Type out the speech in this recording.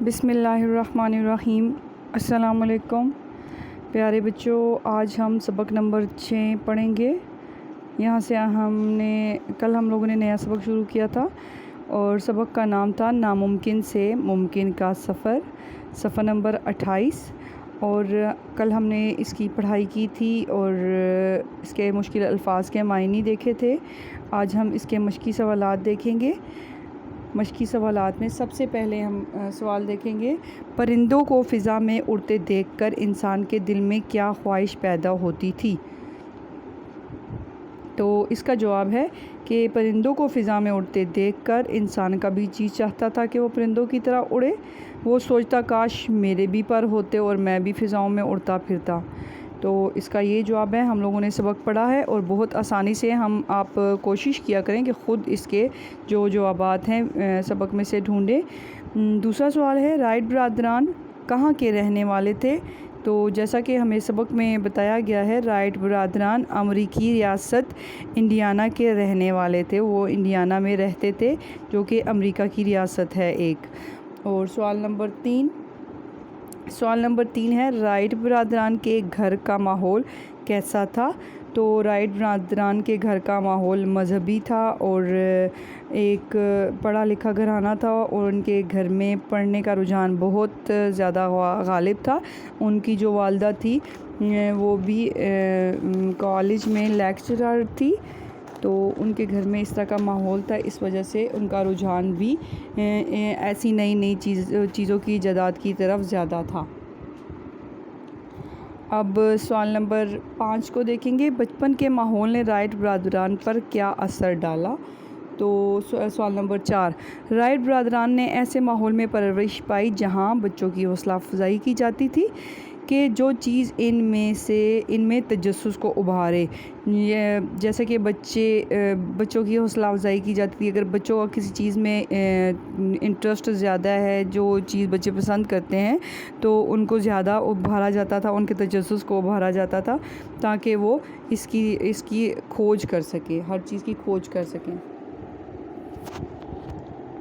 بسم اللہ الرحمن الرحیم۔ السلام علیکم پیارے بچوں، آج ہم سبق نمبر 6 پڑھیں گے۔ یہاں سے کل ہم لوگوں نے نیا سبق شروع کیا تھا اور سبق کا نام تھا ناممکن سے ممکن کا سفر، صفحہ نمبر 28۔ اور کل ہم نے اس کی پڑھائی کی تھی اور اس کے مشکل الفاظ کے معنی دیکھے تھے۔ آج ہم اس کے مشقی سوالات دیکھیں گے۔ مشقی سوالات میں سب سے پہلے ہم سوال دیکھیں گے، پرندوں کو فضا میں اڑتے دیکھ کر انسان کے دل میں کیا خواہش پیدا ہوتی تھی؟ تو اس کا جواب ہے کہ پرندوں کو فضا میں اڑتے دیکھ کر انسان کا بھی جی چاہتا تھا کہ وہ پرندوں کی طرح اڑے۔ وہ سوچتا کاش میرے بھی پر ہوتے اور میں بھی فضاؤں میں اڑتا پھرتا۔ تو اس کا یہ جواب ہے۔ ہم لوگوں نے سبق پڑھا ہے اور بہت آسانی سے آپ کوشش کیا کریں کہ خود اس کے جو جوابات ہیں سبق میں سے ڈھونڈیں۔ دوسرا سوال ہے، رائٹ برادران کہاں کے رہنے والے تھے؟ تو جیسا کہ ہمیں سبق میں بتایا گیا ہے، رائٹ برادران امریکی ریاست انڈیانا کے رہنے والے تھے۔ وہ انڈیانا میں رہتے تھے جو کہ امریکہ کی ریاست ہے ایک۔ اور سوال نمبر 3 ہے، رائٹ برادران کے گھر کا ماحول کیسا تھا؟ تو رائٹ برادران کے گھر کا ماحول مذہبی تھا اور ایک پڑھا لکھا گھرانہ تھا، اور ان کے گھر میں پڑھنے کا رجحان بہت زیادہ غالب تھا۔ ان کی جو والدہ تھی وہ بھی کالج میں لیکچرر تھی، تو ان کے گھر میں اس طرح کا ماحول تھا، اس وجہ سے ان کا رجحان بھی ایسی نئی چیزوں کی ایجاد کی طرف زیادہ تھا۔ اب سوال نمبر 5 کو دیکھیں گے، بچپن کے ماحول نے رائٹ برادران پر کیا اثر ڈالا؟ تو سوال نمبر 4، رائٹ برادران نے ایسے ماحول میں پرورش پائی جہاں بچوں کی حوصلہ افزائی کی جاتی تھی کہ جو چیز ان میں تجسس کو ابھارے۔ جیسے کہ بچوں کی حوصلہ افزائی کی جاتی تھی، اگر بچوں کا کسی چیز میں انٹرسٹ زیادہ ہے، جو چیز بچے پسند کرتے ہیں، تو ان کو زیادہ ابھارا جاتا تھا، ان کے تجسس کو ابھارا جاتا تھا تاکہ وہ اس کی کھوج کر سکیں، ہر چیز کی کھوج کر سکیں۔